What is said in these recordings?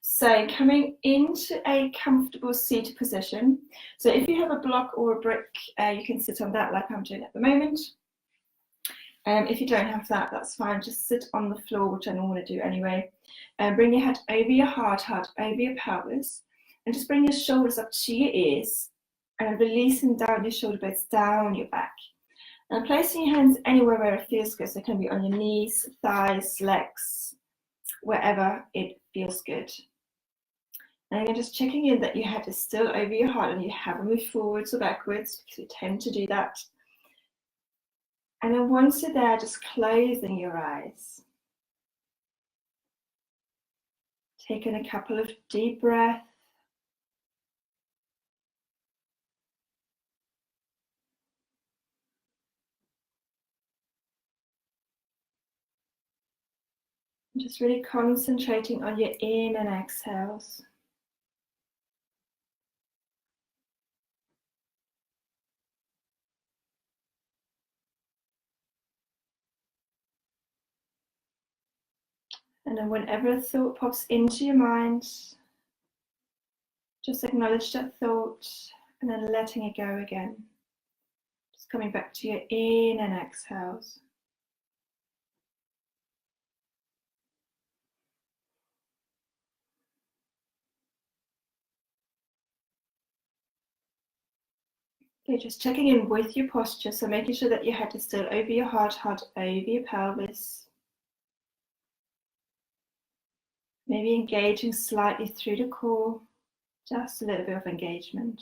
So coming into a comfortable seated position. So if you have a block or a brick, you can sit on that like I'm doing at the moment. If you don't have that, that's fine. Just sit on the floor, which I normally do anyway. Bring your head over your heart over your pelvis, and just bring your shoulders up to your ears, and releasing down your shoulder blades, down your back. And placing your hands anywhere where it feels good. So it can be on your knees, thighs, legs, wherever it feels good. And you're just checking in that your head is still over your heart and you haven't moved forwards or backwards, because we tend to do that. And then once you're there, just closing your eyes. Taking a couple of deep breaths. Just really concentrating on your in and exhales. And then whenever a thought pops into your mind, just acknowledge that thought and then letting it go again. Just coming back to your in and exhales. Okay, just checking in with your posture, so making sure that your head is still over your heart over your pelvis. Maybe engaging slightly through the core, just a little bit of engagement.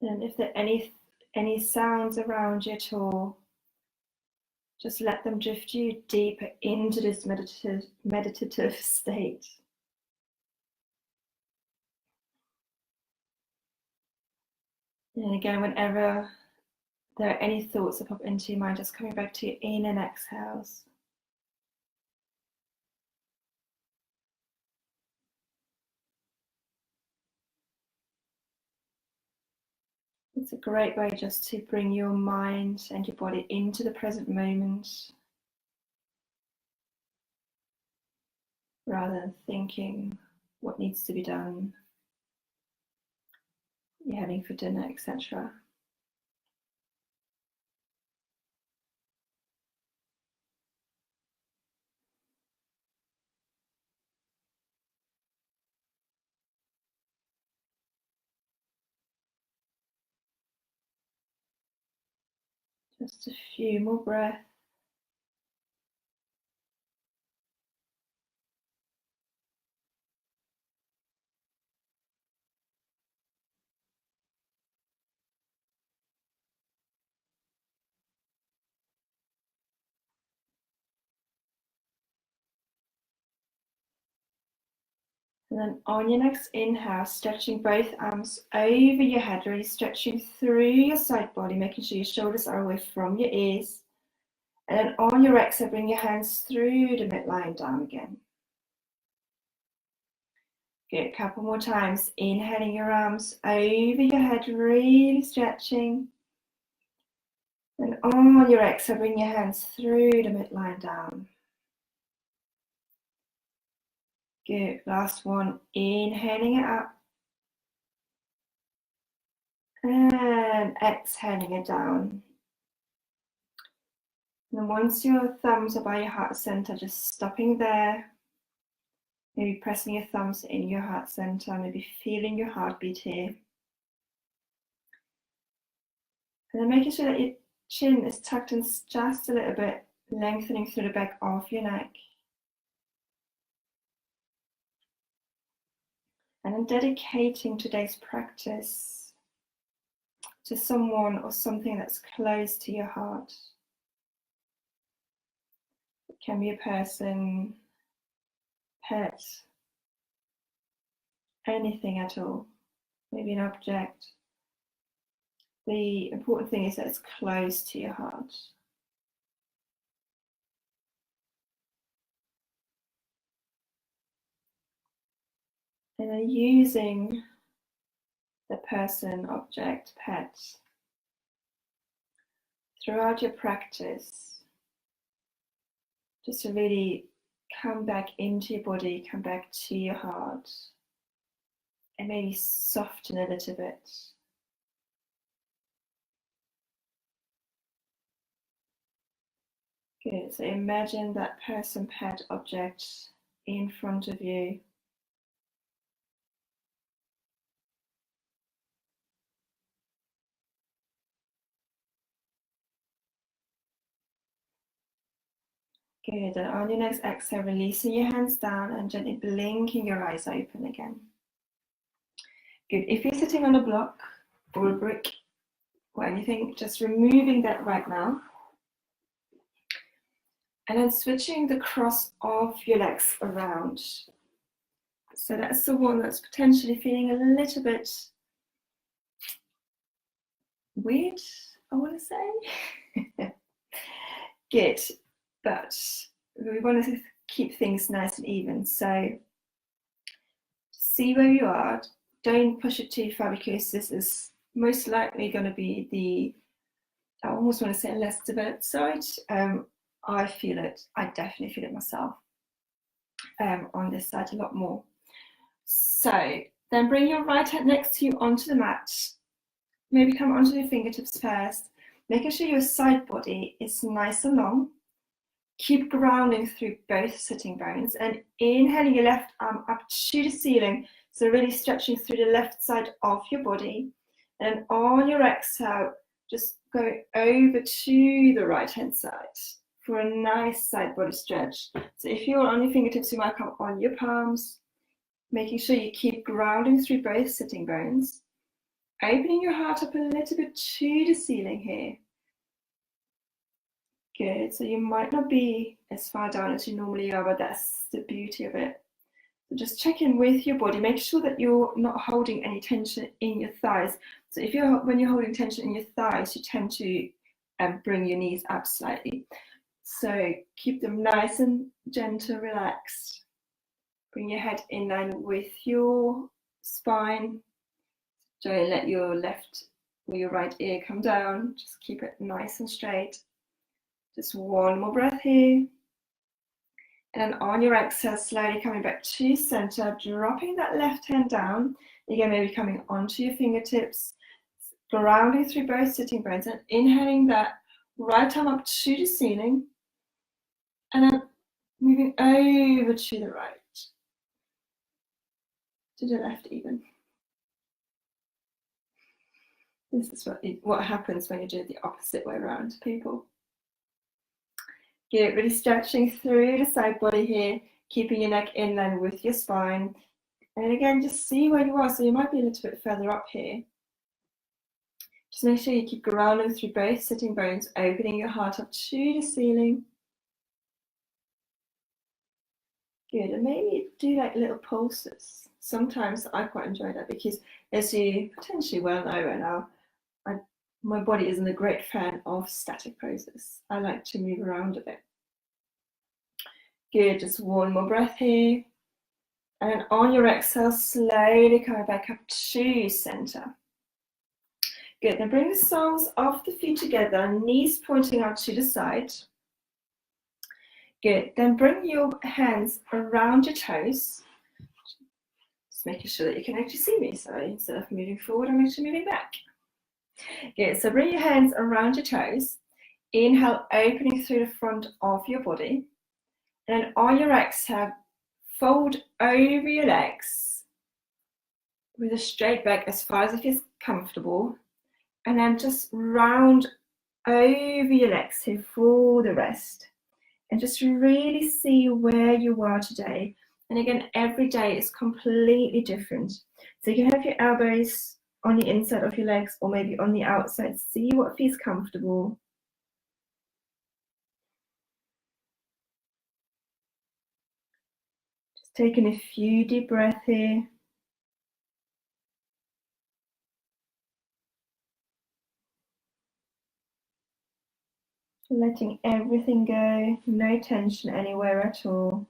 And if there are any sounds around you at all, just let them drift you deeper into this meditative state. And again, whenever there are any thoughts that pop into your mind, just coming back to your in and exhales. It's a great way just to bring your mind and your body into the present moment, rather than thinking what needs to be done, you're having for dinner, etc. Just a few more breaths. And then on your next inhale, stretching both arms over your head, really stretching through your side body, making sure your shoulders are away from your ears. And then on your exhale, bring your hands through the midline, down again. Good, a couple more times. Inhaling your arms over your head, really stretching. And on your exhale, bring your hands through the midline, down. Good, last one. Inhaling it up. And exhaling it down. And once your thumbs are by your heart center, just stopping there. Maybe pressing your thumbs in your heart center, maybe feeling your heartbeat here. And then making sure that your chin is tucked in just a little bit, lengthening through the back of your neck. And then dedicating today's practice to someone or something that's close to your heart. It can be a person, pet, anything at all, maybe an object. The important thing is that it's close to your heart. And then using the person, object, pet throughout your practice, just to really come back into your body, come back to your heart, and maybe soften a little bit. Good. So imagine that person, pet, object in front of you. Good. And on your next exhale, releasing your hands down and gently blinking your eyes open again. Good. If you're sitting on a block or a brick or anything, just removing that right now. And then switching the cross of your legs around. So that's the one that's potentially feeling a little bit weird, I want to say. Good. But we want to keep things nice and even. So see where you are. Don't push it too far because this is most likely going to be the, I almost want to say, less developed side. I feel it. I definitely feel it myself on this side a lot more. So then bring your right hand next to you onto the mat. Maybe come onto your fingertips first, making sure your side body is nice and long. Keep grounding through both sitting bones and inhaling your left arm up to the ceiling. So really stretching through the left side of your body. And on your exhale, just go over to the right hand side for a nice side body stretch. So if you're on your fingertips, you might come on your palms, making sure you keep grounding through both sitting bones. Opening your heart up a little bit to the ceiling here. Good, so you might not be as far down as you normally are, but that's the beauty of it. So just check in with your body. Make sure that you're not holding any tension in your thighs. So when you're holding tension in your thighs, you tend to bring your knees up slightly. So keep them nice and gentle, relaxed. Bring your head in line with your spine. Don't let your left or your right ear come down. Just keep it nice and straight. Just one more breath here. And then on your exhale, slowly coming back to center, dropping that left hand down. Again, maybe coming onto your fingertips, grounding through both sitting bones and inhaling that right arm up to the ceiling. And then moving over to the right. To the left even. This is what happens when you do it the opposite way around, people. Get really stretching through the side body here, keeping your neck in line with your spine. And again, just see where you are. So you might be a little bit further up here. Just make sure you keep grounding through both sitting bones, opening your heart up to the ceiling. Good, and maybe do like little pulses. Sometimes I quite enjoy that because, as you potentially well know right now, my body isn't a great fan of static poses. I like to move around a bit. Good, just one more breath here. And on your exhale, slowly coming back up to center. Good, then bring the soles of the feet together, knees pointing out to the side. Good, then bring your hands around your toes. Just making sure that you can actually see me. So instead of moving forward, I'm actually moving back. Good, so bring your hands around your toes. Inhale, opening through the front of your body. And then on your exhale, fold over your legs with a straight back as far as it feels comfortable. And then just round over your legs here for the rest. And just really see where you are today. And again, every day is completely different. So you can have your elbows on the inside of your legs or maybe on the outside. See what feels comfortable. Just taking a few deep breaths here. Letting everything go, no tension anywhere at all.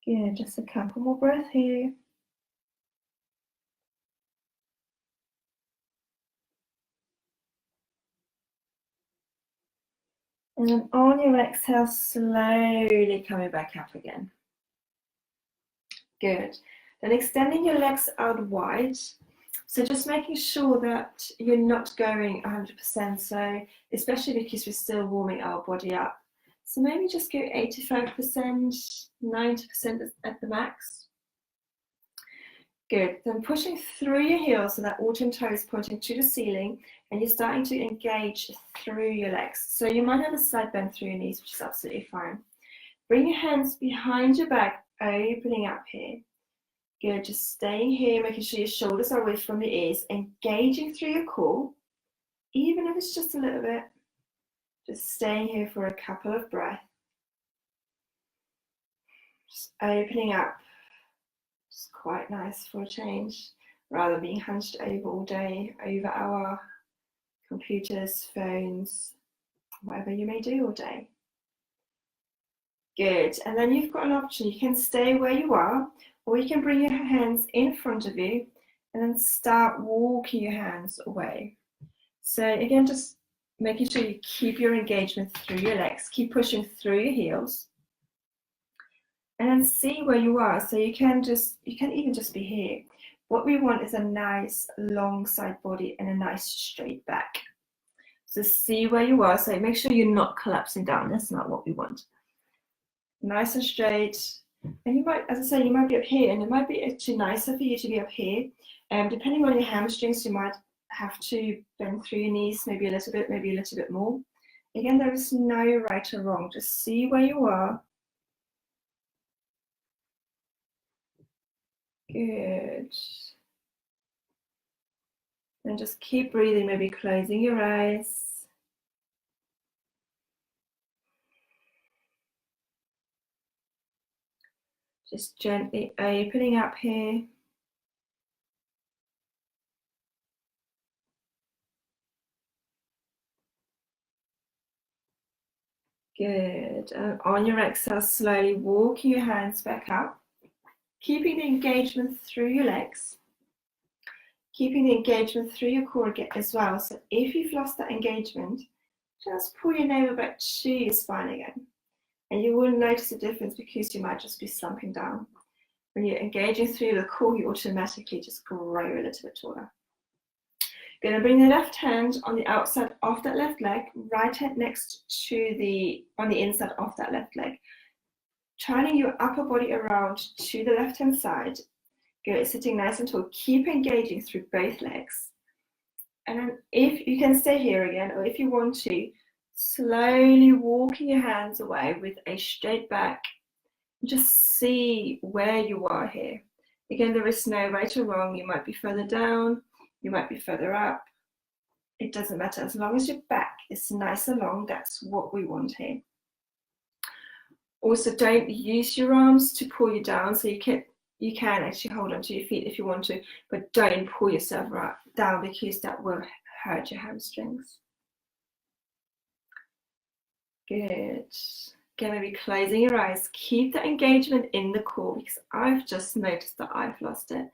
Good, just a couple more breaths here. And then on your exhale, slowly coming back up again. Good. Then extending your legs out wide. So just making sure that you're not going 100%. So especially because we're still warming our body up. So maybe just go 85%, 90% at the max. Good. Then pushing through your heels so that autumn toe is pointing to the ceiling and you're starting to engage through your legs. So you might have a slight bend through your knees, which is absolutely fine. Bring your hands behind your back, opening up here. Good, just staying here, making sure your shoulders are away from your ears, engaging through your core, even if it's just a little bit. Just staying here for a couple of breaths. Just opening up. It's quite nice for a change, rather than being hunched over all day, over our computers, phones, whatever you may do all day. Good, and then you've got an option. You can stay where you are, or you can bring your hands in front of you and then start walking your hands away. So again, just making sure you keep your engagement through your legs, keep pushing through your heels, and then see where you are. So you can even just be here. What we want is a nice long side body and a nice straight back. So see where you are. So make sure you're not collapsing down. That's not what we want. Nice and straight. And you might, as I say, you might be up here, and it might be actually nicer for you to be up here. Depending on your hamstrings, you might have to bend through your knees, maybe a little bit more. Again, there is no right or wrong. Just see where you are. Good. And just keep breathing, maybe closing your eyes. Just gently opening up here. Good. And on your exhale, slowly walking your hands back up. Keeping the engagement through your legs. Keeping the engagement through your core as well. So if you've lost that engagement, just pull your navel back to your spine again. And you will notice a difference because you might just be slumping down. When you're engaging through the core, you automatically just grow a little bit taller. Going to bring the left hand on the outside of that left leg, right hand next to on the inside of that left leg. Turning your upper body around to the left hand side. Good, sitting nice and tall. Keep engaging through both legs. And then if you can stay here again, or if you want to, slowly walking your hands away with a straight back. Just see where you are here. Again, there is no right or wrong. You might be further down, you might be further up. It doesn't matter. As long as your back is nice and long, that's what we want here. Also, don't use your arms to pull you down. So you can actually hold onto your feet if you want to, but don't pull yourself down because that will hurt your hamstrings. Good. Again, maybe closing your eyes. Keep the engagement in the core because I've just noticed that I've lost it.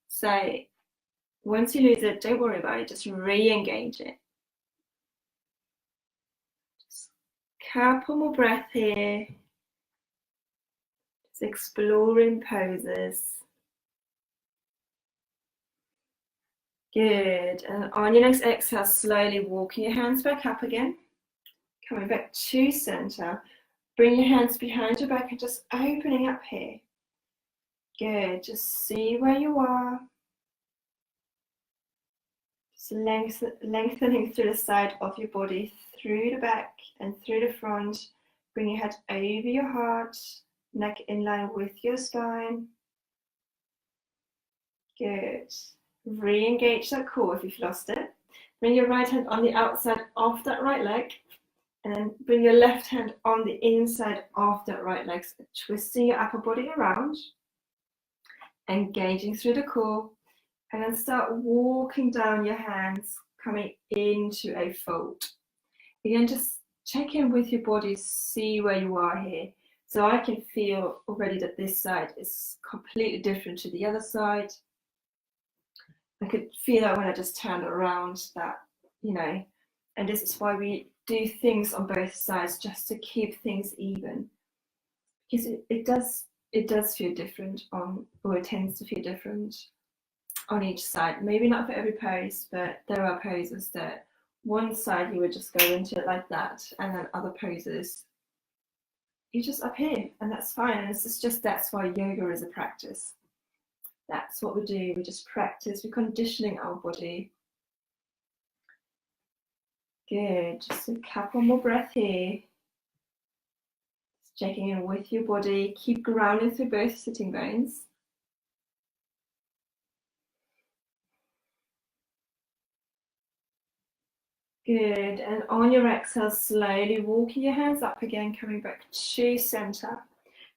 So once you lose it, don't worry about it. Just re-engage it. Just a couple more breaths here. Just exploring poses. Good. And on your next exhale, slowly walking your hands back up again. Coming back to center. Bring your hands behind your back and just opening up here. Good. Just see where you are. Just lengthening through the side of your body, through the back and through the front. Bring your head over your heart, neck in line with your spine. Good. Re-engage that core if you've lost it. Bring your right hand on the outside of that right leg. And then bring your left hand on the inside of that right leg, so twisting your upper body around, engaging through the core, and then start walking down your hands, coming into a fold. Again, just check in with your body, see where you are here. So I can feel already that this side is completely different to the other side. I could feel that when I just turned around that, you know, and this is why we do things on both sides, just to keep things even. Because it does feel different on, or it tends to feel different on each side. Maybe not for every pose, but there are poses that one side you would just go into it like that, and then other poses you're just up here, and that's fine. And it's just that's why yoga is a practice. That's what we do. We just practice. We're conditioning our body. Good. Just a couple more breath here. Just checking in with your body. Keep grounding through both sitting bones. Good. And on your exhale, slowly walking your hands up again, coming back to center.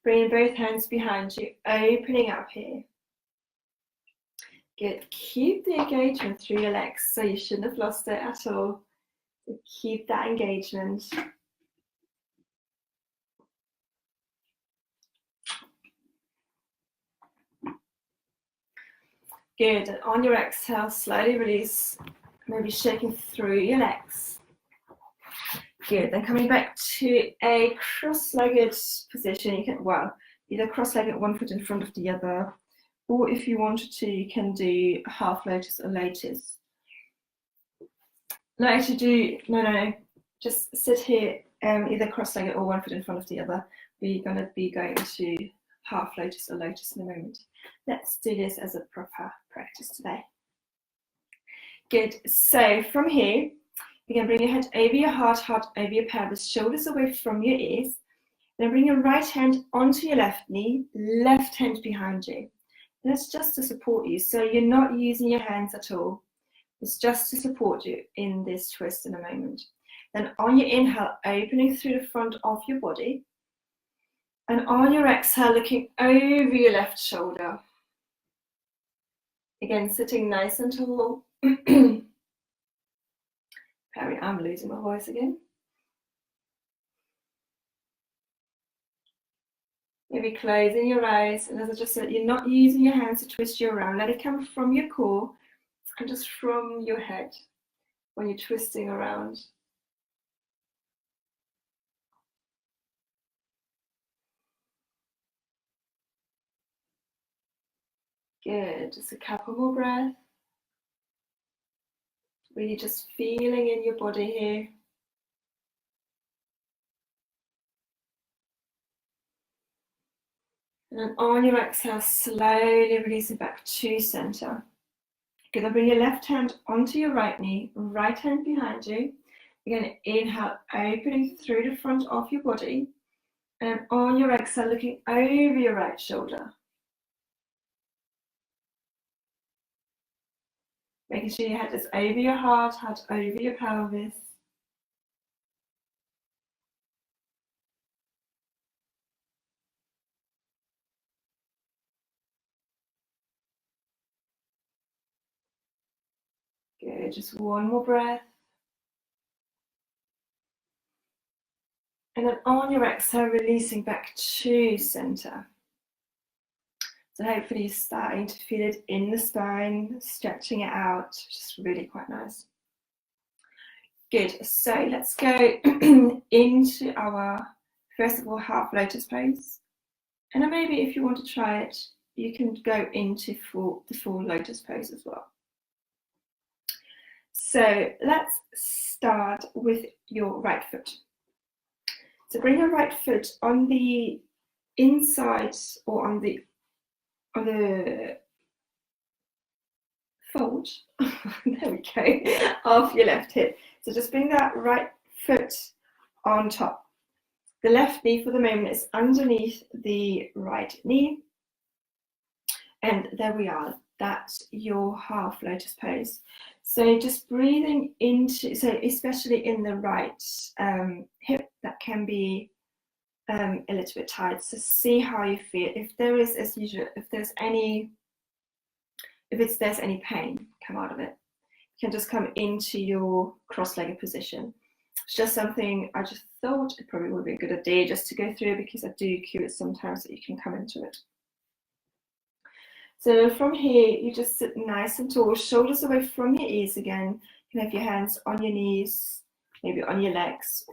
Bringing both hands behind you, opening up here. Good. Keep the engagement through your legs, so you shouldn't have lost it at all. So keep that engagement. Good. And on your exhale, slowly release, maybe shaking through your legs. Good. Then coming back to a cross-legged position. You can, well, either cross-legged, one foot in front of the other, or if you wanted to, you can do half lotus or lotus. No, actually no. Just sit here, either cross-legged or one foot in front of the other. We're going to be going to half lotus or lotus in a moment. Let's do this as a proper practice today. Good. So from here, you can bring your head over your heart over your pelvis, shoulders away from your ears. Then bring your right hand onto your left knee, left hand behind you. And that's just to support you. So you're not using your hands at all. It's just to support you in this twist in a moment. Then on your inhale, opening through the front of your body. And on your exhale, looking over your left shoulder. Again, sitting nice and tall. Perry, I'm losing my voice again. Maybe closing your eyes. And as I just said, you're not using your hands to twist you around. Let it come from your core and just from your head when you're twisting around. Good. Just a couple more breaths. Really just feeling in your body here. And then on your exhale, slowly releasing back to center. Good. Then bring your left hand onto your right knee, right hand behind you. Again, inhale, opening through the front of your body. And on your exhale, looking over your right shoulder. Making sure your head is over your heart over your pelvis. Good, just one more breath. And then on your exhale, releasing back to center. So hopefully you're starting to feel it in the spine, stretching it out, which is really quite nice. Good, so let's go into our, first of all, half lotus pose. And then maybe if you want to try it, you can go into the full lotus pose as well. So let's start with your right foot. So bring your right foot on the inside or on the fold, there we go, of your left hip. So just bring that right foot on top. The left knee for the moment is underneath the right knee. And there we are, that's your half lotus pose. So just breathing into, so especially in the right hip, that can be a little bit tight. So see how you feel. If there is, as usual, if there's any pain, come out of it. You can just come into your cross-legged position. It's just something I just thought it probably would be a good idea just to go through, because I do cue it sometimes that you can come into it. So from here, you just sit nice and tall, shoulders away from your ears again. You can have your hands on your knees, maybe on your legs.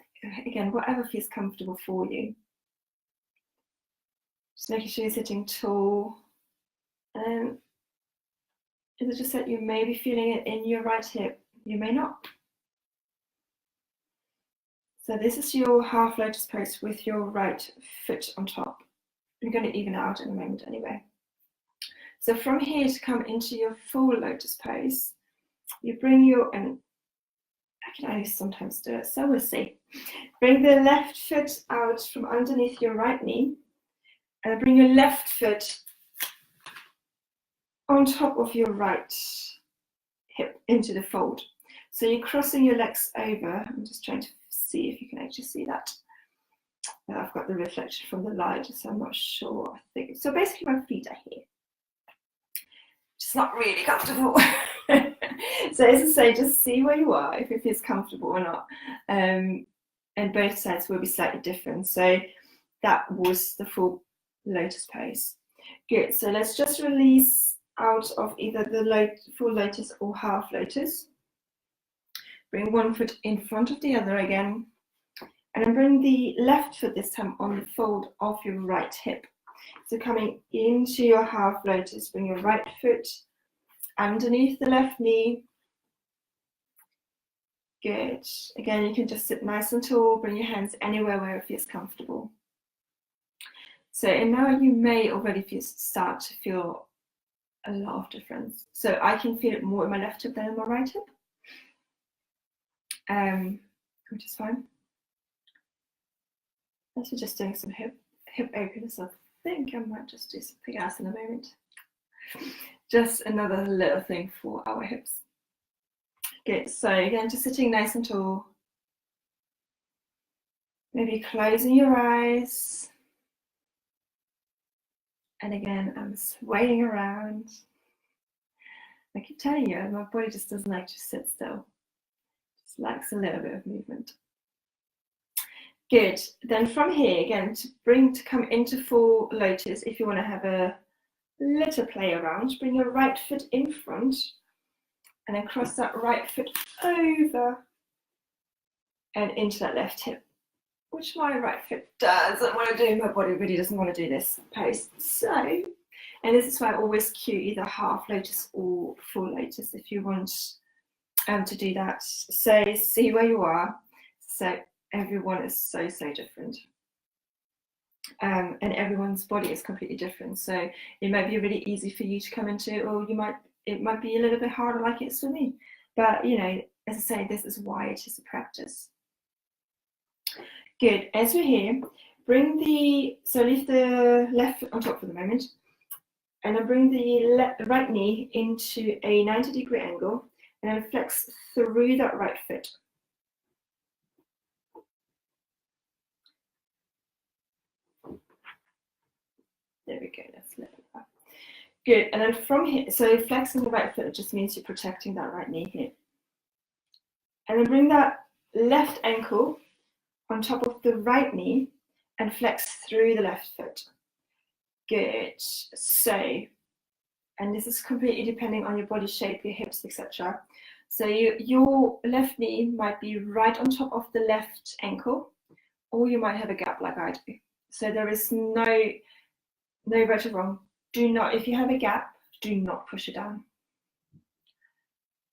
Again, whatever feels comfortable for you. Just making sure you're sitting tall. And is it just that you may be feeling it in your right hip? You may not. So this is your half lotus pose with your right foot on top. You're going to even it out in a moment anyway. So from here to come into your full lotus pose, you bring your, and I can only sometimes do it, so we'll see. Bring the left foot out from underneath your right knee, and bring your left foot on top of your right hip into the fold. So you're crossing your legs over. I'm just trying to see if you can actually see that. I've got the reflection from the light, so I'm not sure. I think so. Basically, my feet are here. It's not really comfortable. So as I say, just see where you are, if it feels comfortable or not. And both sides will be slightly different. So that was the full lotus pose. Good. So let's just release out of either the full lotus or half lotus. Bring one foot in front of the other again. And then bring the left foot this time on the fold of your right hip. So coming into your half lotus, bring your right foot underneath the left knee. Good. Again, you can just sit nice and tall, bring your hands anywhere where it feels comfortable. So, and now you may already start to feel a lot of difference. So I can feel it more in my left hip than in my right hip, which is fine. As we're just doing some hip openers, I think I might just do something else in a moment. Just another little thing for our hips. Good. So again, just sitting nice and tall. Maybe closing your eyes. And again, I'm swaying around. I keep telling you, my body just doesn't like to sit still. Just likes a little bit of movement. Good. Then from here, again, to come into full lotus, if you want to have a little play around, bring your right foot in front and then cross that right foot over and into that left hip, which my right foot doesn't want to do. My body really doesn't want to do this pose. So, and this is why I always cue either half lotus or full lotus if you want to do that. So see where you are. So everyone is so different. And everyone's body is completely different. So it might be really easy for you to come into, or it might be a little bit harder like it is for me. But you know, as I say, this is why it is a practice. Good. As we're here, so leave the left foot on top for the moment, and then bring the right knee into a 90-degree angle, and then flex through that right foot. There we go, that's a little bit. Good, and then from here, so flexing the right foot just means you're protecting that right knee here. And then bring that left ankle on top of the right knee and flex through the left foot. Good, so, and this is completely depending on your body shape, your hips, etc. So your left knee might be right on top of the left ankle, or you might have a gap like I do. So there is no right or wrong. Do not, if you have a gap, do not push it down.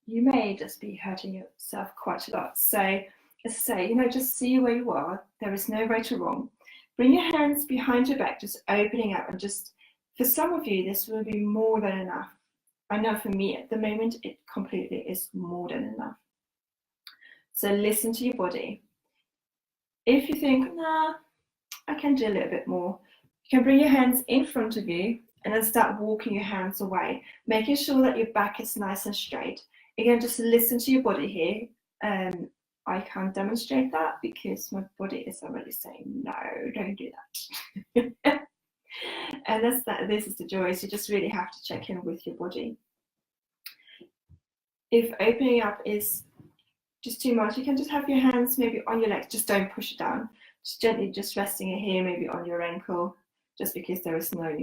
You may just be hurting yourself quite a lot. So as I say, you know, just see where you are. There is no right or wrong. Bring your hands behind your back, just opening up, and just, for some of you, this will be more than enough. I know for me at the moment, it completely is more than enough. So listen to your body. If you think, nah, I can do a little bit more, you can bring your hands in front of you and then start walking your hands away, making sure that your back is nice and straight. Again, just listen to your body here. I can't demonstrate that because my body is already saying, no, don't do that. And this is the joy. So you just really have to check in with your body. If opening up is just too much, you can just have your hands maybe on your legs, just don't push it down. Just gently just resting it here, maybe on your ankle, just because there is no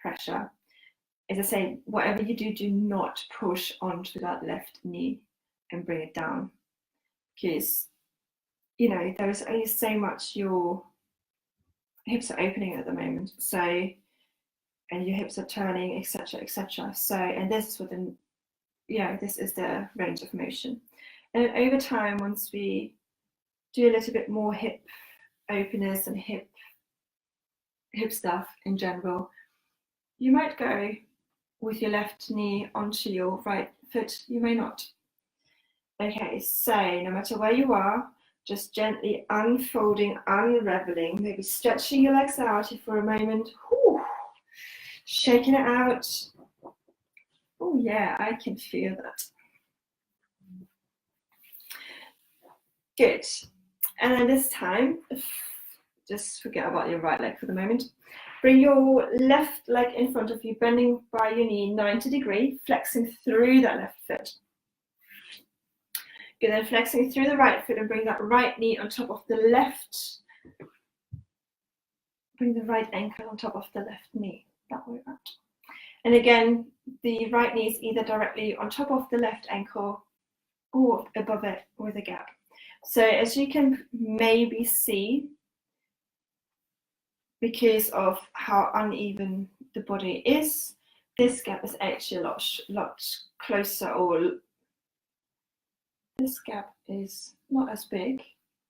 pressure. As I say, whatever you do, do not push onto that left knee and bring it down, because you know there is only so much your hips are opening at the moment. So, and your hips are turning, etc., etc. So, and this is within, this is the range of motion. And then over time, once we do a little bit more hip openness and hip stuff in general, you might go with your left knee onto your right foot. You may not. Okay, so no matter where you are, just gently unfolding, unraveling, maybe stretching your legs out for a moment. Whew. Shaking it out. Oh yeah, I can feel that. Good. And then this time, just forget about your right leg for the moment. Bring your left leg in front of you, bending by your knee 90 degrees, flexing through that left foot. Good, then flexing through the right foot and bring that right knee on top of the left. Bring the right ankle on top of the left knee, that way around. And again, the right knee is either directly on top of the left ankle or above it with a gap. So as you can maybe see, because of how uneven the body is, this gap is actually a lot closer, or this gap is not as big.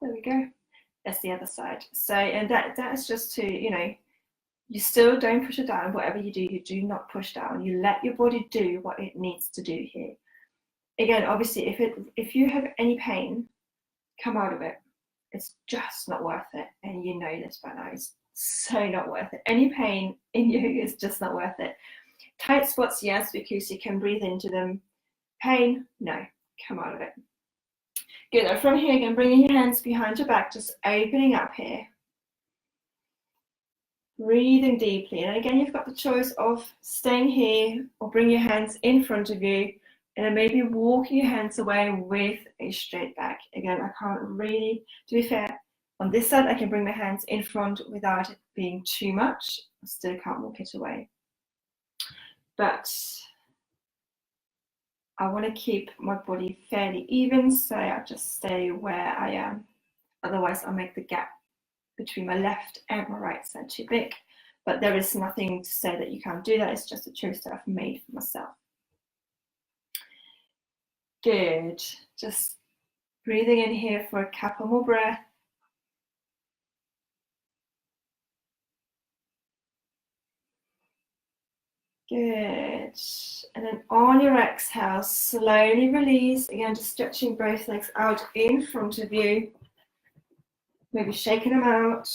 There we go. That's the other side. So, and that is just to, you still don't push it down. Whatever you do not push down. You let your body do what it needs to do here. Again, obviously, if you have any pain, come out of it. It's just not worth it. And you know this by now. It's so not worth it. Any pain in you is just not worth it. Tight spots, yes, because you can breathe into them. Pain, no. Come out of it. Good. Now from here again, bringing your hands behind your back, just opening up here. Breathing deeply. And again, you've got the choice of staying here or bring your hands in front of you, and then maybe walking your hands away with a straight back. Again, I can't really, to be fair, on this side, I can bring my hands in front without it being too much. I still can't walk it away. But I want to keep my body fairly even, so I just stay where I am. Otherwise, I'll make the gap between my left and my right side too big. But there is nothing to say that you can't do that. It's just a choice that I've made for myself. Good. Just breathing in here for a couple more breaths. Good. And then on your exhale, slowly release. Again, just stretching both legs out in front of you. Maybe shaking them out.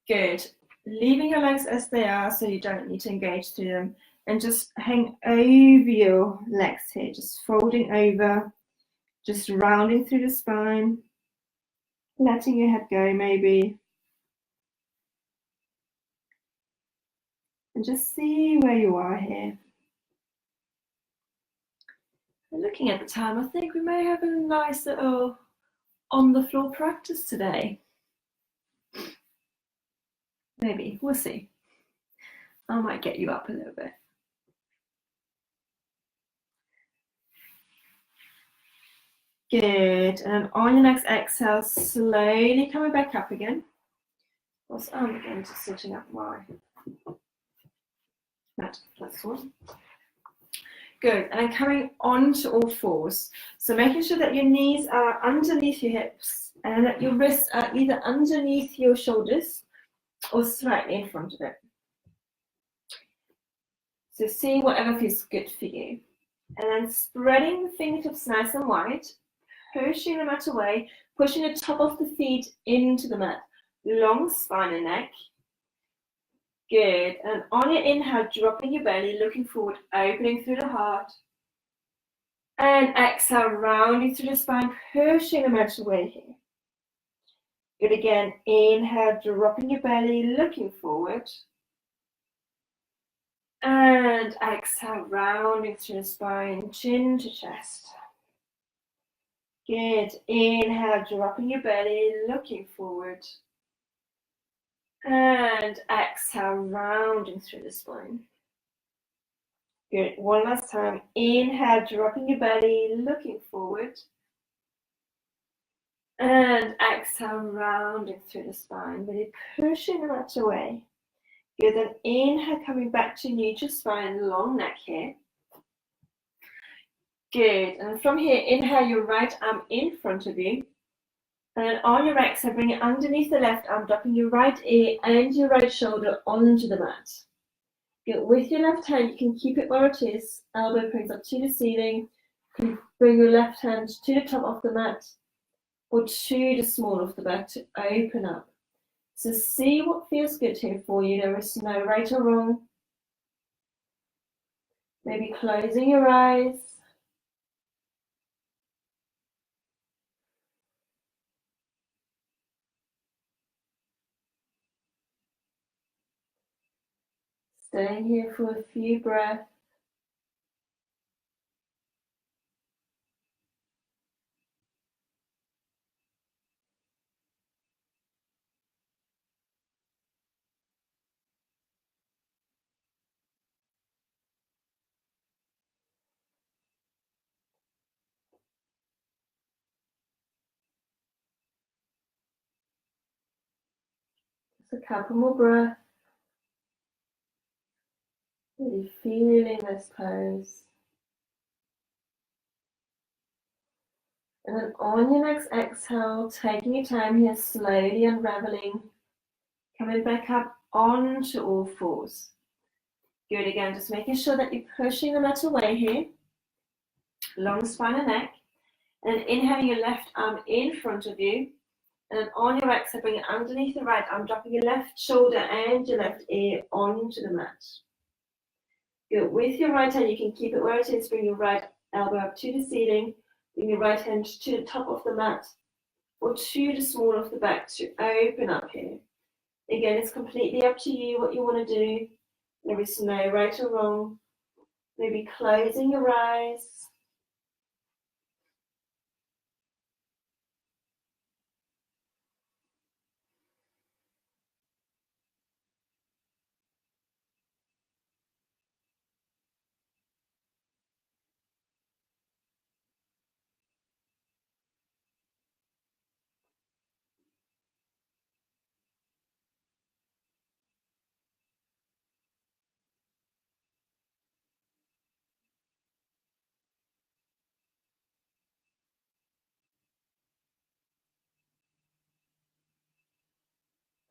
Good. Leaving your legs as they are, so you don't need to engage through them. And just hang over your legs here, just folding over, just rounding through the spine, letting your head go maybe. And just see where you are here. And looking at the time, I think we may have a nice little on the floor practice today. Maybe, we'll see. I might get you up a little bit. Good, and on your next exhale, slowly coming back up again. Whilst I'm again just sitting up my mat, that's one. Good, and then coming onto all fours. So making sure that your knees are underneath your hips and that your wrists are either underneath your shoulders or slightly in front of it. So see whatever feels good for you. And then spreading the fingertips nice and wide, pushing the mat away, pushing the top of the feet into the mat. Long spine and neck. Good. And on your inhale, dropping your belly, looking forward, opening through the heart. And exhale, rounding through the spine, pushing the mat away here. Good again. Inhale, dropping your belly, looking forward. And exhale, rounding through the spine, chin to chest. Good. Inhale, dropping your belly, looking forward. And exhale, rounding through the spine. Good. One last time. Inhale, dropping your belly, looking forward. And exhale, rounding through the spine, really pushing the mat away. Good. Then inhale, coming back to neutral spine, long neck here. Good. And from here, inhale your right arm in front of you. And then on your exhale, bring it underneath the left arm, dropping your right ear and your right shoulder onto the mat. Good. With your left hand, you can keep it where it is. Elbow brings up to the ceiling. You can bring your left hand to the top of the mat or to the small of the back to open up. So see what feels good here for you. There is no right or wrong. Maybe closing your eyes. Staying here for a few breaths. Just a couple more breaths. Really feeling this pose. And then on your next exhale, taking your time here, slowly unraveling, coming back up onto all fours. Good. Again, just making sure that you're pushing the mat away here. Long spine and neck. And then inhaling your left arm in front of you. And then on your exhale, bring it underneath the right arm, dropping your left shoulder and your left ear onto the mat. Good. With your right hand, you can keep it where it is. Bring your right elbow up to the ceiling. Bring your right hand to the top of the mat or to the small of the back to open up here. Again, it's completely up to you what you want to do. There is no right or wrong. Maybe closing your eyes.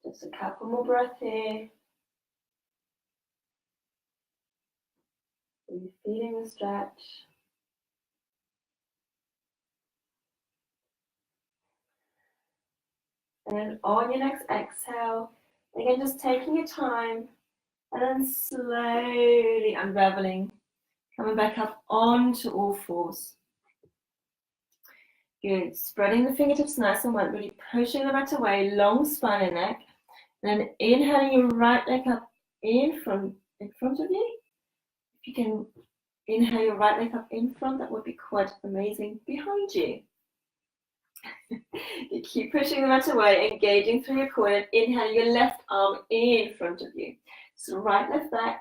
Just a couple more breaths here. Are you feeling the stretch? And then on your next exhale, again, just taking your time and then slowly unraveling, coming back up onto all fours. Good. Spreading the fingertips nice and wide, really pushing the mat away, long spine and neck. And then inhaling your right leg up in front of you. If you can inhale your right leg up in front, that would be quite amazing. Behind you. You keep pushing the mat away, engaging through your core, and inhale your left arm in front of you. So right leg back.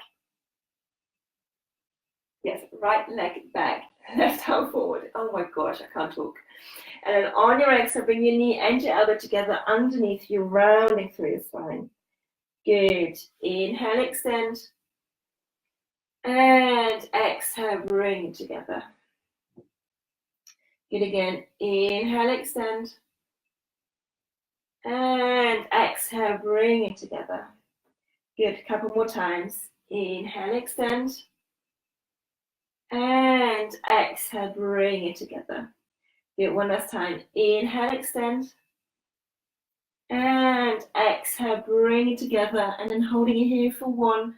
Yes, right leg back, left arm forward. Oh my gosh, I can't talk. And then on your exhale, bring your knee and your elbow together underneath you, rounding through your spine. Good. Inhale, extend. And exhale, bring it together. Good again. Inhale, extend. And exhale, bring it together. Good. A couple more times. Inhale, extend. And exhale, bring it together. Good. One last time. Inhale, extend. And exhale, bring it together. And then holding it here for 1,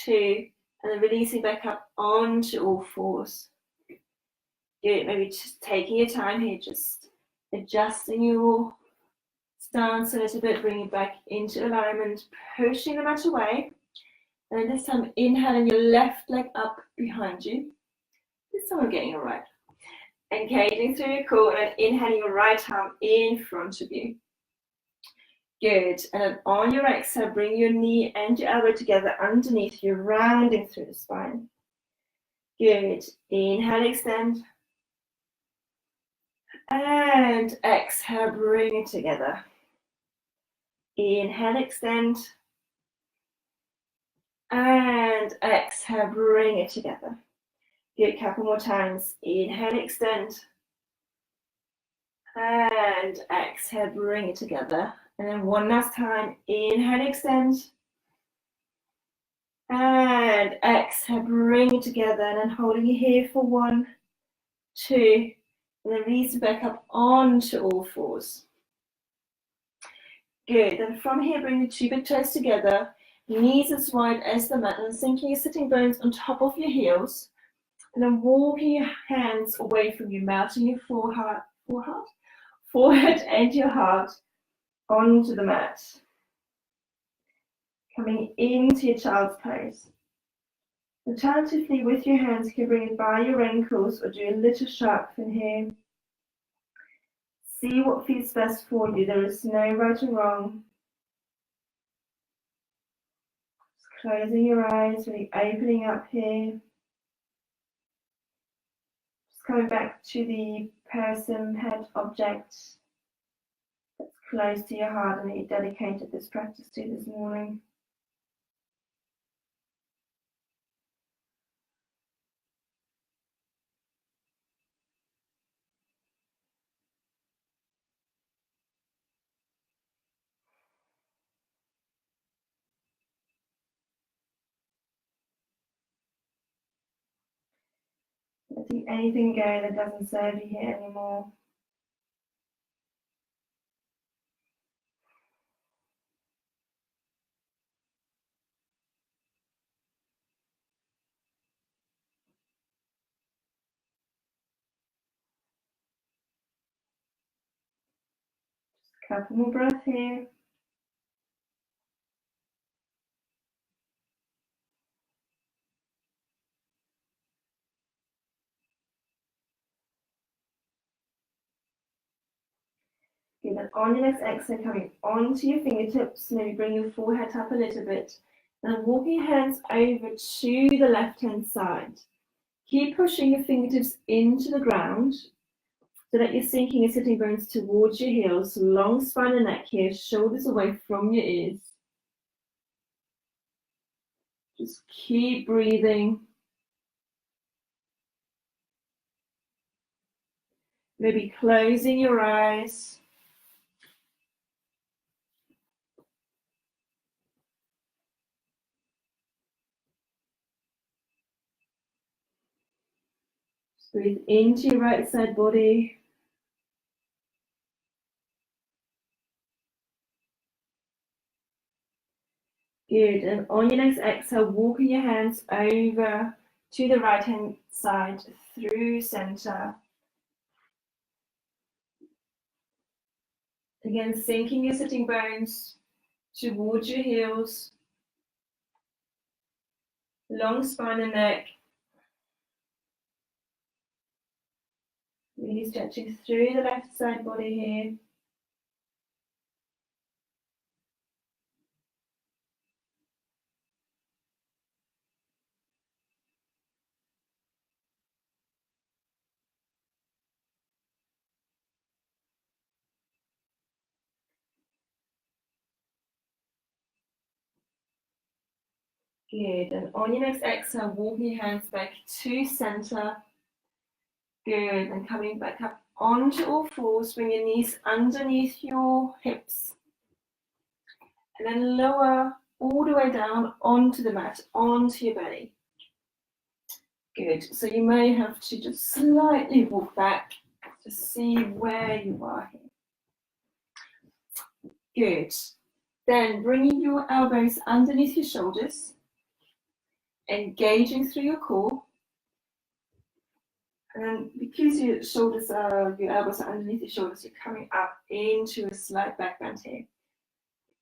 2, and then releasing back up onto all fours. Good. Maybe just taking your time here, just adjusting your stance a little bit, bringing it back into alignment, pushing the mat away. And then this time, inhaling your left leg up behind you. This time I'm getting it right. Engaging through your core and inhaling your right arm in front of you. Good. And then on your exhale, bring your knee and your elbow together underneath you, rounding through the spine. Good. Inhale, extend. And exhale, bring it together. Inhale, extend. And exhale, bring it together. Good, couple more times. Inhale, extend. And exhale, bring it together. And then one last time. Inhale, extend. And exhale, bring it together. And then holding it here for 1, 2. And then release back up onto all fours. Good. Then from here, bring the 2 big toes together. Knees as wide as the mat. And sinking your sitting bones on top of your heels. And then walking your hands away from you, melting your forehead and your heart onto the mat. Coming into your child's pose. Alternatively, with your hands, you can bring it by your ankles or do a little sharp fin here. See what feels best for you. There is no right or wrong. Just closing your eyes, really opening up here. Just coming back to the person, head, object that's close to your heart and that you dedicated this practice to this morning. Letting anything go that doesn't serve you here anymore. Just a couple more breaths here. Good, then on your next exhale, coming onto your fingertips, maybe bring your forehead up a little bit. And walking your hands over to the left-hand side. Keep pushing your fingertips into the ground so that you're sinking your sitting bones towards your heels, long spine and neck here, shoulders away from your ears. Just keep breathing. Maybe closing your eyes. Breathe into your right side body. Good, and on your next exhale, walking your hands over to the right hand side through center. Again, sinking your sitting bones towards your heels. Long spine and neck. Really stretching through the left side body here. Good, and on your next exhale, walking your hands back to center. Good, and coming back up onto all fours, bring your knees underneath your hips. And then lower all the way down onto the mat, onto your belly. Good, so you may have to just slightly walk back to see where you are here. Good, then bringing your elbows underneath your shoulders. Engaging through your core, and because your elbows are underneath your shoulders, you're coming up into a slight back bend here.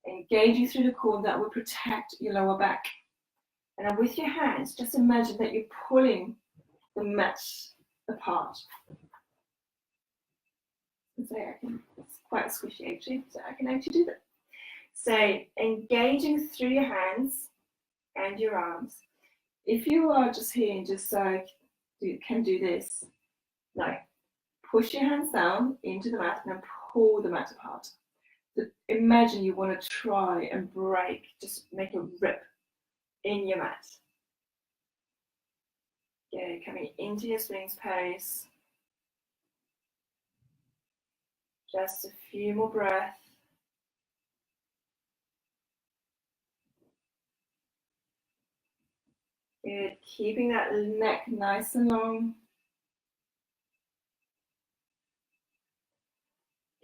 Engaging through the core, that will protect your lower back. And then with your hands, just imagine that you're pulling the mat apart. So it's quite squishy actually, so I can actually do that. So engaging through your hands and your arms. If you are just here and just can do this, like push your hands down into the mat and then pull the mat apart. So imagine you want to try and break, just make a rip in your mat. Yeah, coming into your swings pose. Just a few more breaths. Good, keeping that neck nice and long.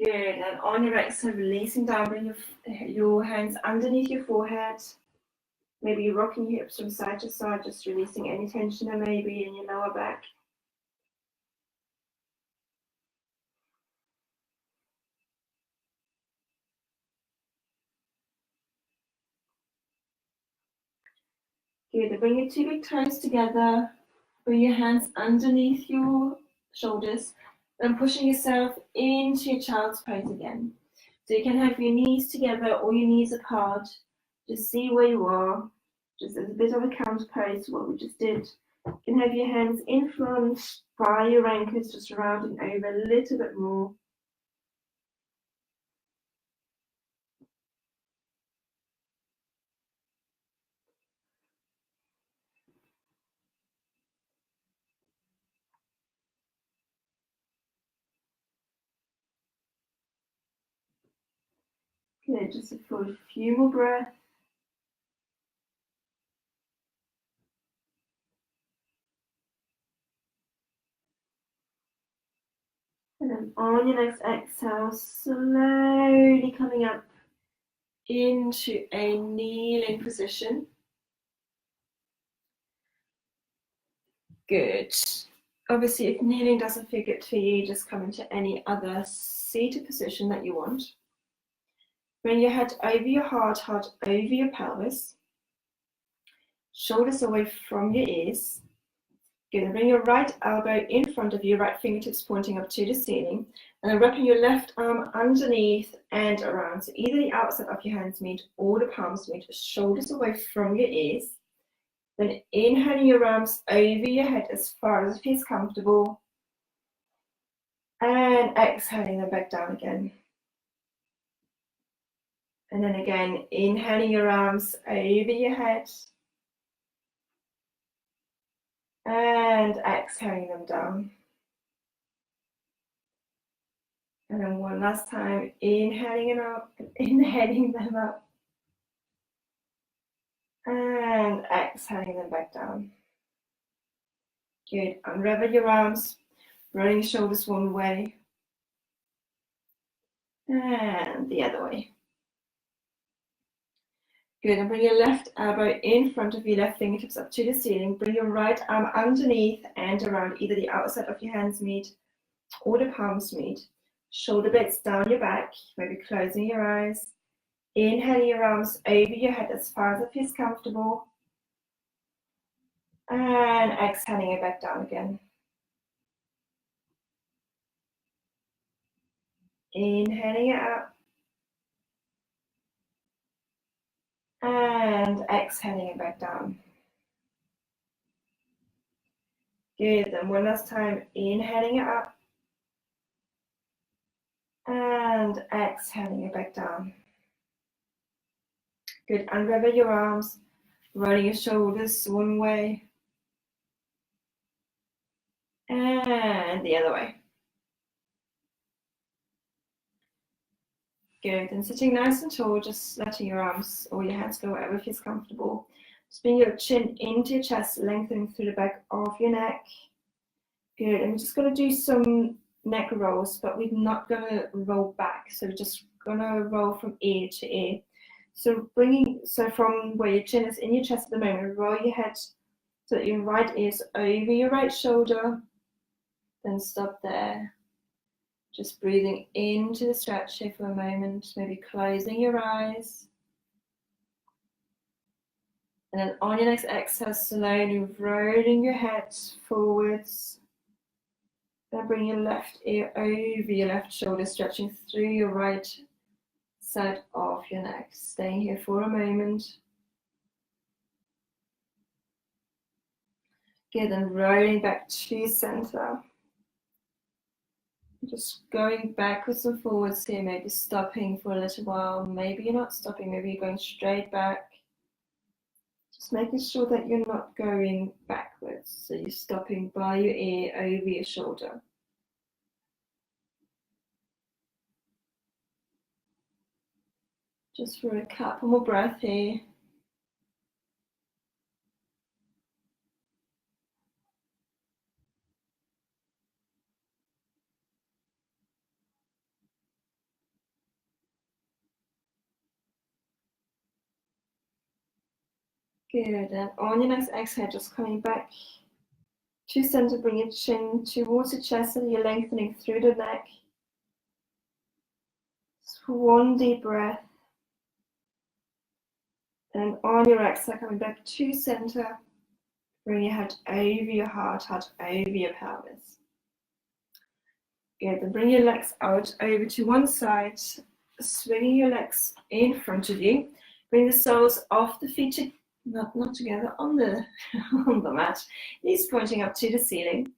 Good, and on your exhale, releasing down, bring your hands underneath your forehead. Maybe you're rocking your hips from side to side, just releasing any tension there may be in your lower back. Good, bring your 2 big toes together. Bring your hands underneath your shoulders and pushing yourself into your child's pose again. So you can have your knees together or your knees apart. Just see where you are. Just as a bit of a counter pose to what we just did. You can have your hands in front by your ankles, just rounding over a little bit more. Good, just for a few more breaths. And then on your next exhale, slowly coming up into a kneeling position. Good. Obviously, if kneeling doesn't feel good for you, just come into any other seated position that you want. Bring your head over your heart over your pelvis. Shoulders away from your ears. Good. And bring your right elbow in front of you, right fingertips pointing up to the ceiling. And then wrapping your left arm underneath and around. So either the outside of your hands meet or the palms meet. Shoulders away from your ears. Then inhaling your arms over your head as far as it feels comfortable. And exhaling them back down again. And then again, inhaling your arms over your head. And exhaling them down. And then one last time, inhaling them up. And exhaling them back down. Good. Unravel your arms, rolling your shoulders one way. And the other way. Good. And bring your left elbow in front of your left fingertips up to the ceiling. Bring your right arm underneath and around. Either the outside of your hands meet or the palms meet. Shoulder blades down your back, maybe closing your eyes. Inhaling your arms over your head as far as it feels comfortable. And exhaling it back down again. Inhaling it up. And exhaling it back down. Good, and one last time, inhaling it up. And exhaling it back down. Good, unravel your arms, rolling your shoulders one way. And the other way. Good, and sitting nice and tall, just letting your arms or your hands go wherever feels comfortable. Just bring your chin into your chest, lengthening through the back of your neck. Good, and we're just going to do some neck rolls, but we're not going to roll back. So we're just going to roll from ear to ear. So from where your chin is in your chest at the moment, roll your head so that your right ear is over your right shoulder. Then stop there. Just breathing into the stretch here for a moment, maybe closing your eyes. And then on your next exhale, slowly rolling your head forwards. Then bring your left ear over your left shoulder, stretching through your right side of your neck. Staying here for a moment. Good, and rolling back to center. Just going backwards and forwards here, maybe stopping for a little while. Maybe you're not stopping, maybe you're going straight back. Just making sure that you're not going backwards. So you're stopping by your ear, over your shoulder. Just for a couple more breaths here. Good, and on your next exhale, just coming back to center, bring your chin towards the chest and you're lengthening through the neck. Just for one deep breath. And on your exhale, coming back to center, bring your head over your heart over your pelvis. Good, then bring your legs out over to one side, swinging your legs in front of you. Bring the soles of the feet not together on the on the mat, knees pointing up to the ceiling.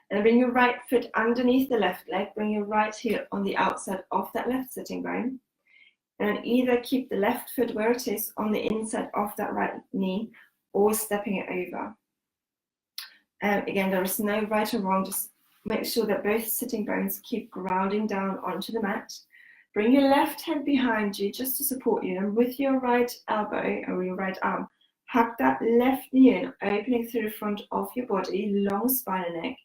And bring your right foot underneath the left leg. Bring your right heel on the outside of that left sitting bone. And either keep the left foot where it is on the inside of that right knee or stepping it over. And again, there is no right or wrong. Just make sure that both sitting bones keep grounding down onto the mat. Bring your left hand behind you just to support you, and with your right elbow or your right arm, hug that left knee in, opening through the front of your body, long spine and neck.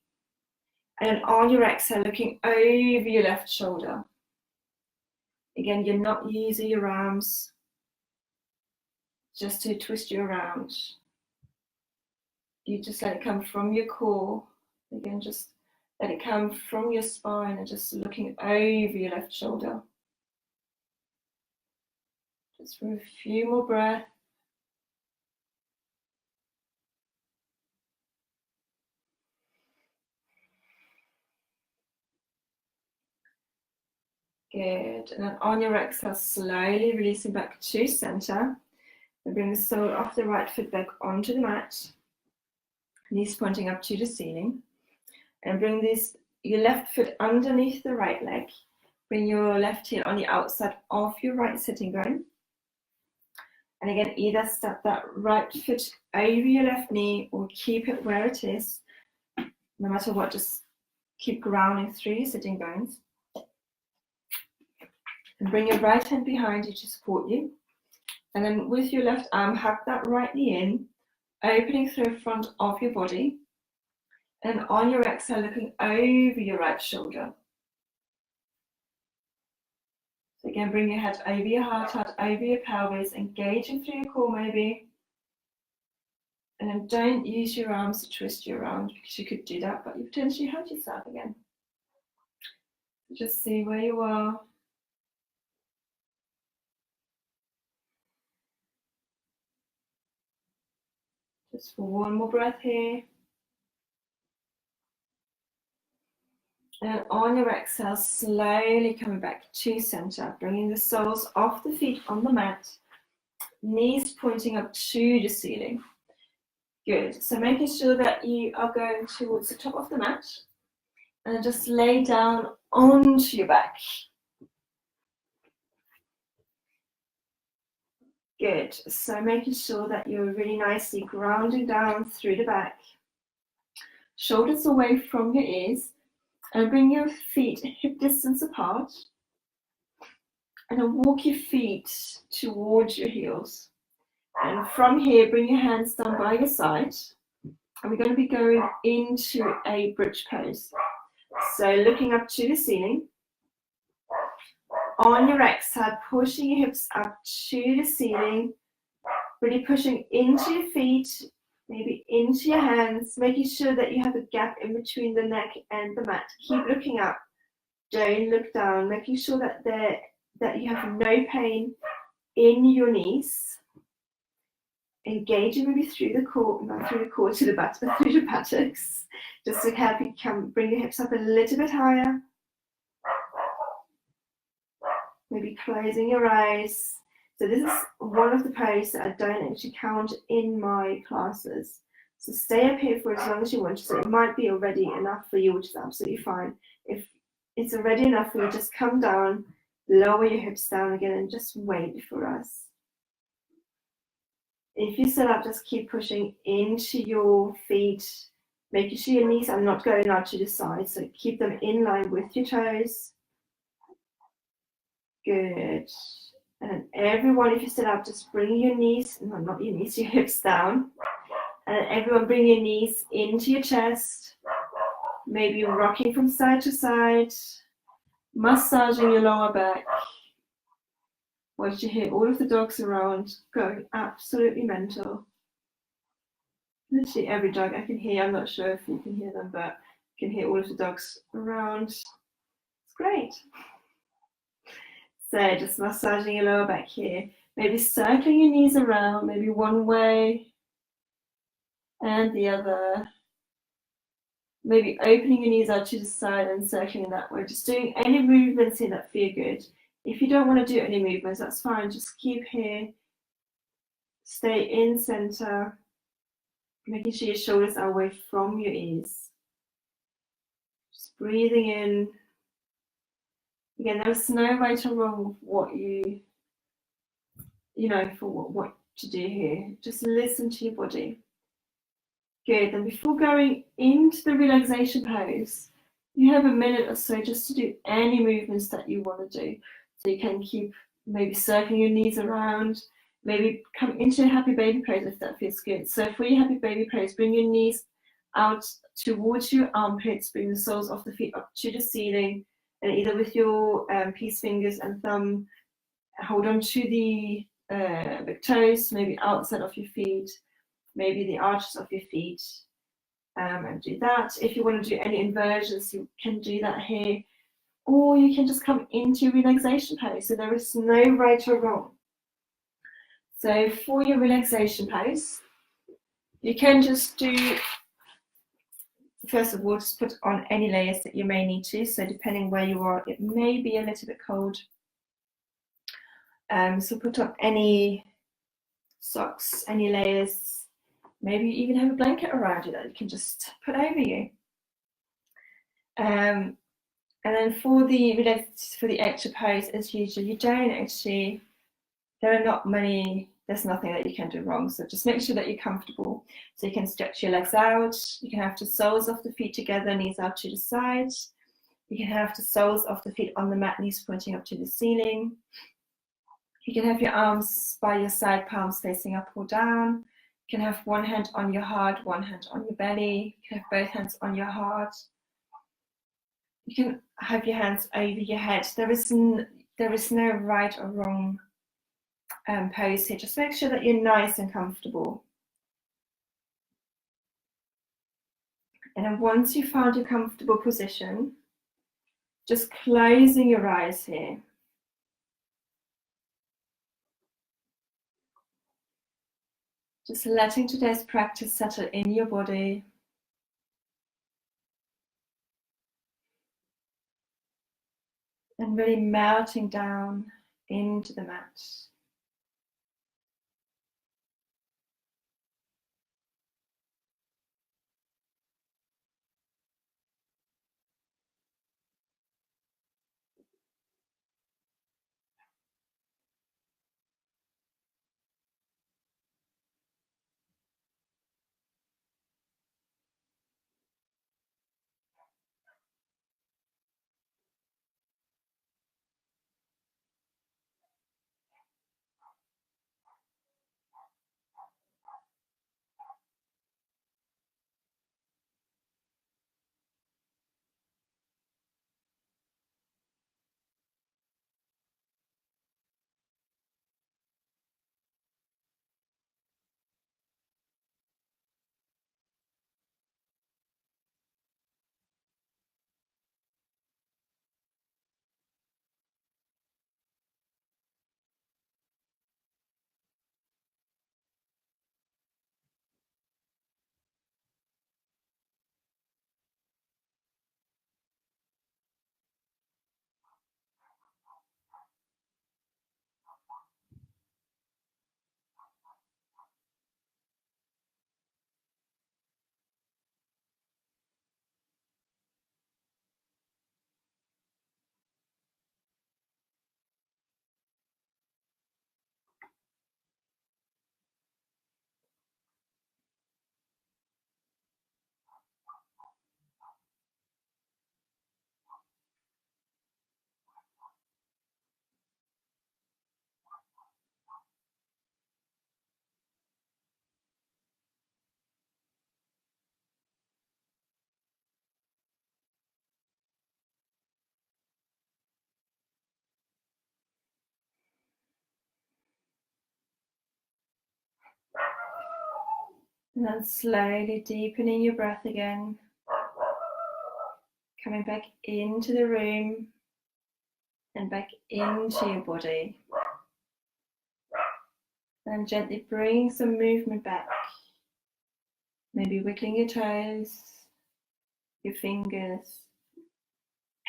And on your exhale, looking over your left shoulder. Again, you're not using your arms just to twist you around. You just let it come from your core. Again, just let it come from your spine and just looking over your left shoulder. Just for a few more breaths. Good. And then on your exhale, slowly releasing back to center. And bring the sole of the right foot back onto the mat. Knees pointing up to the ceiling. And bring your left foot underneath the right leg. Bring your left heel on the outside of your right sitting bone. And again, either step that right foot over your left knee or keep it where it is. No matter what, just keep grounding through your sitting bones. And bring your right hand behind you to support you. And then with your left arm, hug that right knee in, opening through the front of your body. And on your exhale, looking over your right shoulder. So again, bring your head over your heart over your pelvis, engaging through your core maybe. And then don't use your arms to twist you around, because you could do that, but you potentially hurt yourself again. So just see where you are. Just for one more breath here. And on your exhale, slowly coming back to center, bringing the soles of the feet on the mat, knees pointing up to the ceiling. Good. So making sure that you are going towards the top of the mat and just lay down onto your back. Good. So making sure that you're really nicely grounding down through the back. Shoulders away from your ears. And bring your feet hip distance apart. And then walk your feet towards your heels. And from here, bring your hands down by your side. And we're going to be going into a bridge pose. So looking up to the ceiling. On your exhale, pushing your hips up to the ceiling. Really pushing into your feet. Maybe into your hands, making sure that you have a gap in between the neck and the mat. Keep looking up, don't look down, making sure that you have no pain in your knees. engaging maybe through the core, not through the core to the butt, but through the buttocks, just to help you bring your hips up a little bit higher. Maybe closing your eyes. So this is one of the poses that I don't actually count in my classes. So stay up here for as long as you want to. So it might be already enough for you, which is absolutely fine. If it's already enough for you, just come down, lower your hips down again, and just wait for us. If you sit up, just keep pushing into your feet, making sure your knees are not going out to the side. So keep them in line with your toes. Good. And everyone, if you sit up, just bring your knees, no, not your knees, your hips down. And everyone bring your knees into your chest. Maybe rocking from side to side, massaging your lower back. Watch you hear all of the dogs around going absolutely mental. Literally every dog I can hear. I'm not sure if you can hear them, but I can hear all of the dogs around. It's great. So just massaging your lower back here. Maybe circling your knees around, maybe one way and the other. Maybe opening your knees out to the side and circling that way. Just doing any movements here that feel good. If you don't want to do any movements, that's fine. Just keep here. Stay in center. Making sure your shoulders are away from your ears. Just breathing in. Again, there's no right or wrong with what you know, for what to do here. Just listen to your body. Good. And before going into the relaxation pose, you have a minute or so just to do any movements that you want to do. So you can keep maybe circling your knees around, maybe come into a happy baby pose if that feels good. So for your happy baby pose, bring your knees out towards your armpits, bring the soles of the feet up to the ceiling, and either with your peace fingers and thumb, hold on to the big toes, maybe outside of your feet, maybe the arches of your feet, and do that. If you want to do any inversions, you can do that here, or you can just come into relaxation pose. So there is no right or wrong. So for your relaxation pose, you can just do, first of all, just put on any layers that you may need to. So depending where you are, it may be a little bit cold. So put on any socks, any layers. Maybe you even have a blanket around you that you can just put over you. And then for the extra pose, as usual, you don't actually, there are not many, there's nothing that you can do wrong. So just make sure that you're comfortable. So you can stretch your legs out. You can have the soles of the feet together, knees out to the side. You can have the soles of the feet on the mat, knees pointing up to the ceiling. You can have your arms by your side, palms facing up or down. You can have one hand on your heart, one hand on your belly. You can have both hands on your heart. You can have your hands over your head. There is no right or wrong pose here. Just make sure that you're nice and comfortable. And then once you found your comfortable position, just closing your eyes here. Just letting today's practice settle in your body. And really melting down into the mat. And then slowly deepening your breath again. Coming back into the room and back into your body. And gently bring some movement back. Maybe wiggling your toes, your fingers,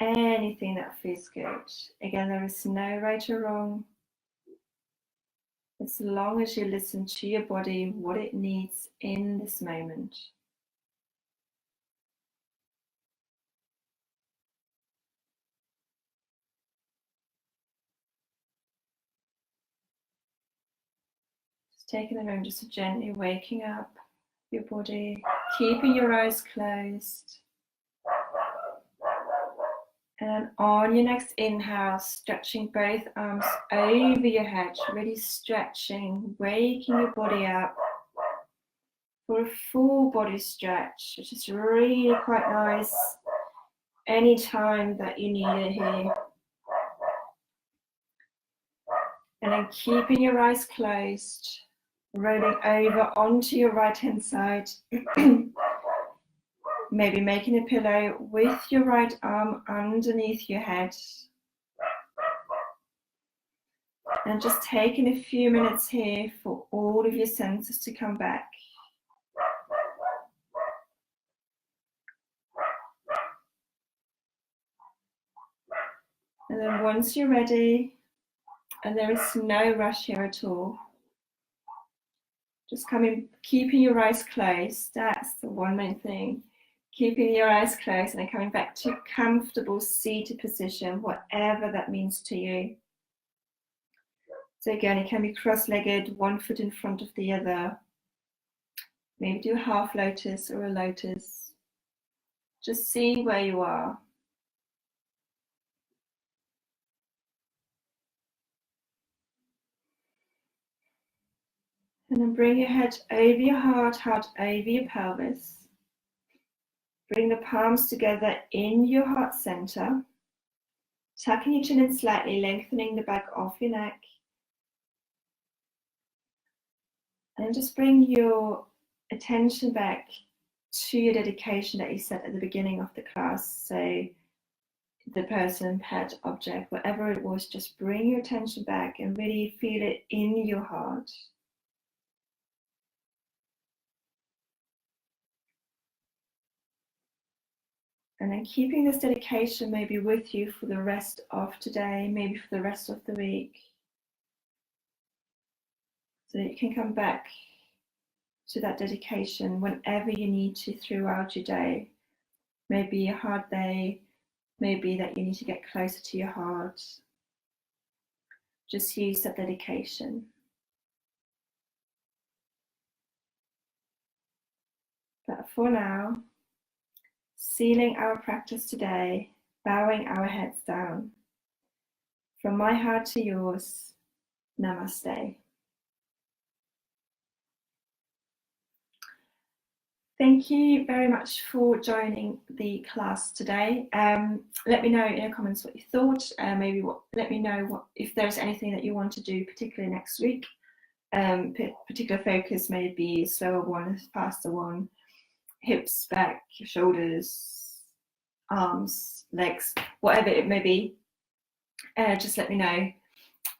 anything that feels good. Again, there is no right or wrong. As long as you listen to your body, what it needs in this moment. Just taking the room, just gently waking up your body, keeping your eyes closed. And on your next inhale, stretching both arms over your head, really stretching, waking your body up for a full body stretch, which is really quite nice anytime that you need it here. And then keeping your eyes closed, rolling over onto your right hand side. Maybe making a pillow with your right arm underneath your head. And just taking a few minutes here for all of your senses to come back. And then once you're ready, and there is no rush here at all, just keeping your eyes closed. That's the one main thing. Keeping your eyes closed and then coming back to comfortable seated position, whatever that means to you. So again, it can be cross-legged, one foot in front of the other. Maybe do a half lotus or a lotus. Just see where you are. And then bring your head over your heart, heart over your pelvis. Bring the palms together in your heart center. Tucking your chin in slightly, lengthening the back of your neck. And just bring your attention back to your dedication that you set at the beginning of the class. So the person, pet, object, whatever it was, just bring your attention back and really feel it in your heart. And then keeping this dedication maybe with you for the rest of today, maybe for the rest of the week. So that you can come back to that dedication whenever you need to throughout your day. Maybe a hard day, maybe that you need to get closer to your heart. Just use that dedication. But for now, sealing our practice today, bowing our heads down. From my heart to yours, namaste. Thank you very much for joining the class today. Let me know in the comments what you thought. Let me know if there's anything that you want to do, particularly next week. Particular focus may be slower one, faster one, hips, back, shoulders, arms, legs, whatever it may be. Just let me know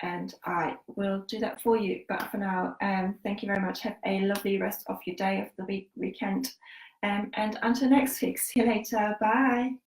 and I will do that for you. But for now, thank you very much. Have a lovely rest of your day, of the weekend. And until next week, see you later. Bye.